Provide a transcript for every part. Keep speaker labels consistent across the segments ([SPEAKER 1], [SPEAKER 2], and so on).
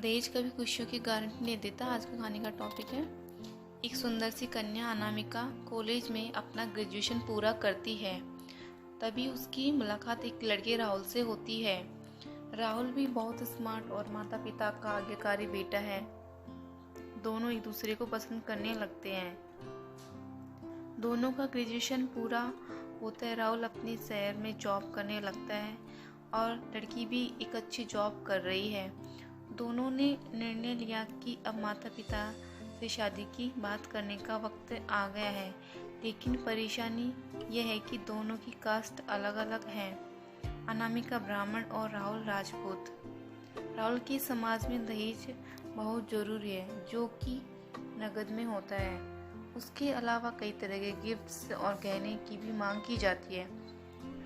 [SPEAKER 1] दहेज कभी खुशियों की गारंटी नहीं देता। आज का कहानी का टॉपिक है, एक सुंदर सी कन्या अनामिका कॉलेज में अपना ग्रेजुएशन पूरा करती है। तभी उसकी मुलाकात एक लड़के राहुल से होती है। राहुल भी बहुत स्मार्ट और माता पिता का आज्ञाकारी बेटा है। दोनों एक दूसरे को पसंद करने लगते हैं। दोनों का ग्रेजुएशन पूरा होता है। राहुल अपने शहर में जॉब करने लगता है और लड़की भी एक अच्छी जॉब कर रही है। दोनों ने निर्णय लिया कि अब माता पिता से शादी की बात करने का वक्त आ गया है। लेकिन परेशानी यह है कि दोनों की कास्ट अलग अलग है। अनामिका ब्राह्मण और राहुल राजपूत। राहुल के समाज में दहेज बहुत जरूरी है, जो कि नगद में होता है। उसके अलावा कई तरह के गिफ्ट्स और गहने की भी मांग की जाती है।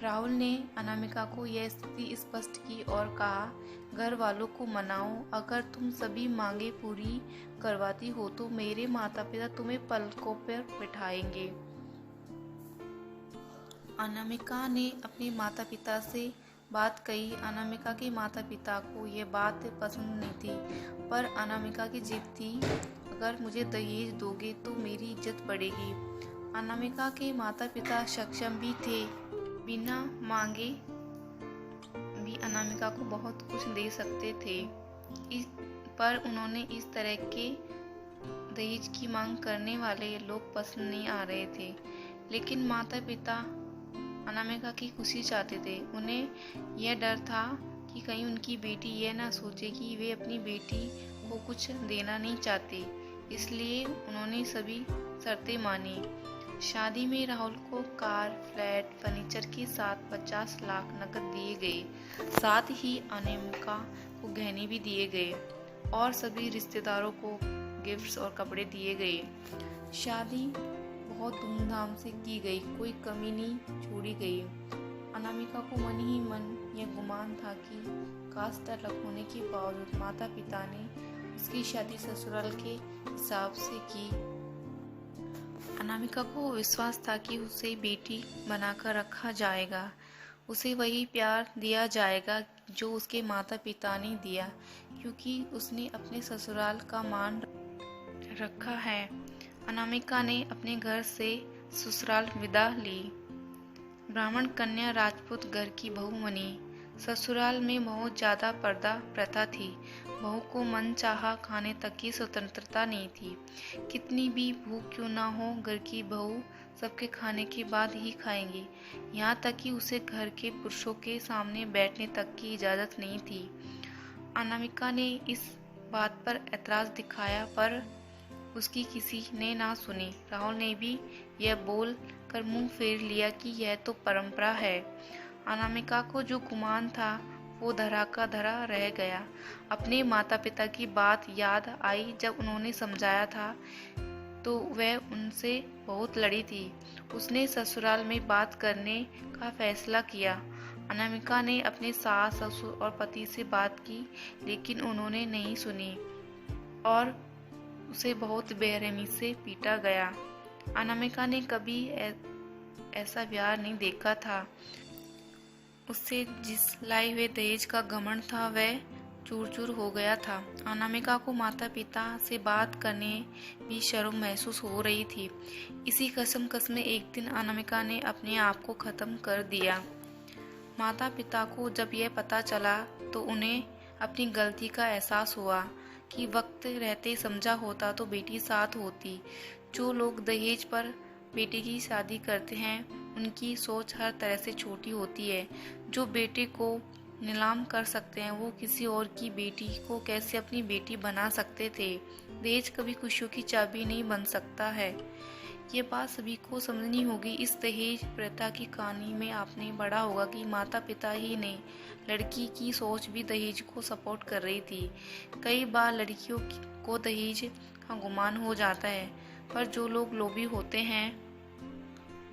[SPEAKER 1] राहुल ने अनामिका को यह स्थिति स्पष्ट की और कहा, घर वालों को मनाओ, अगर तुम सभी मांगे पूरी करवाती हो तो मेरे माता पिता तुम्हें पलकों पर बिठाएंगे। अनामिका ने अपने माता पिता से बात कही। अनामिका के माता पिता को यह बात पसंद नहीं थी, पर अनामिका की जिद थी, अगर मुझे दहेज दोगे तो मेरी इज्जत बढ़ेगी। अनामिका के माता पिता सक्षम भी थे, बिना मांगे भी अनामिका को बहुत कुछ दे सकते थे। पर उन्होंने इस तरह के दहेज की मांग करने वाले लोग पसंद नहीं आ रहे थे। लेकिन माता पिता अनामिका की खुशी चाहते थे। उन्हें यह डर था कि कहीं उनकी बेटी यह ना सोचे कि वे अपनी बेटी को कुछ देना नहीं चाहते। इसलिए उन्होंने सभी शर्तें मानी। शादी में राहुल को कार, फ्लैट, फर्नीचर के साथ 50 लाख नकद दिए गए। साथ ही अनामिका को गहने भी दिए गए और सभी रिश्तेदारों को गिफ्ट्स और कपड़े दिए गए। शादी बहुत धूमधाम से की गई, कोई कमी नहीं छोड़ी गई। अनामिका को मन ही मन यह गुमान था कि कास्ट अलग होने के बावजूद माता पिता ने उसकी शादी ससुराल के हिसाब से की। अनामिका को विश्वास था कि उसे बेटी बनाकर रखा जाएगा, उसे वही प्यार दिया जाएगा जो उसके माता पिता ने दिया, क्योंकि उसने अपने ससुराल का मान रखा है। अनामिका ने अपने घर से ससुराल विदा ली। ब्राह्मण कन्या राजपूत घर की बहू बनी। ससुराल में बहुत ज्यादा पर्दा प्रथा थी। बहू को मनचाहा खाने तक की स्वतंत्रता नहीं थी। कितनी भी भूख क्यों ना हो, घर की बहू सबके खाने के बाद ही खाएंगी। यहाँ तक कि उसे घर के पुरुषों के सामने बैठने तक की इजाजत नहीं थी। अनामिका ने इस बात पर ऐतराज दिखाया, पर उसकी किसी ने ना सुनी। राहुल ने भी यह बोल कर मुंह फेर लिया कि यह तो परंपरा है। अनामिका को जो गुमान था वो धरा का धरा रह गया। अपने माता पिता की बात याद आई। जब उन्होंने समझाया था तो वह उनसे बहुत लड़ी थी। उसने ससुराल में बात करने का फैसला किया। अनामिका ने अपने सास, ससुर और पति से बात की, लेकिन उन्होंने नहीं सुनी और उसे बहुत बेरहमी से पीटा गया। अनामिका ने कभी ऐसा प्यार नहीं देखा था। उससे जिस लाए हुए दहेज का घमंड था वह चूर चूर हो गया था। अनामिका को माता पिता से बात करने भी शर्म महसूस हो रही थी। इसी कशमकश में एक दिन अनामिका ने अपने आप को खत्म कर दिया। माता पिता को जब यह पता चला तो उन्हें अपनी गलती का एहसास हुआ कि वक्त रहते समझा होता तो बेटी साथ होती। जो लोग दहेज पर बेटे की शादी करते हैं उनकी सोच हर तरह से छोटी होती है। जो बेटे को नीलाम कर सकते हैं वो किसी और की बेटी को कैसे अपनी बेटी बना सकते थे। दहेज कभी खुशियों की चाबी नहीं बन सकता है। ये बात सभी को समझनी होगी। इस दहेज प्रथा की कहानी में आपने पढ़ा होगा कि माता पिता ही नहीं, लड़की की सोच भी दहेज को सपोर्ट कर रही थी। कई बार लड़कियों को दहेज का गुमान हो जाता है, पर जो लोग लोभी होते हैं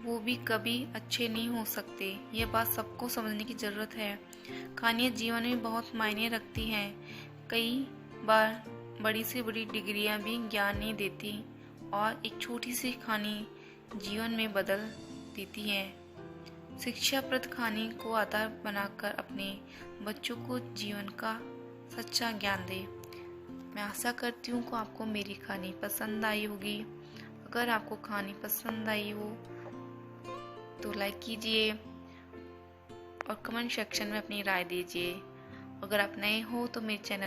[SPEAKER 1] वो भी कभी अच्छे नहीं हो सकते। ये बात सबको समझने की जरूरत है। कहानियाँ जीवन में बहुत मायने रखती हैं। कई बार बड़ी से बड़ी डिग्रियां भी ज्ञान नहीं देती और एक छोटी सी कहानी जीवन में बदल देती है। शिक्षाप्रद कहानी को आधार बनाकर अपने बच्चों को जीवन का सच्चा ज्ञान दे। मैं आशा करती हूँ कि आपको मेरी कहानी पसंद आई होगी। अगर आपको कहानी पसंद आई हो तो लाइक कीजिए और कमेंट सेक्शन में अपनी राय दीजिए। अगर आप नए हो तो मेरे चैनल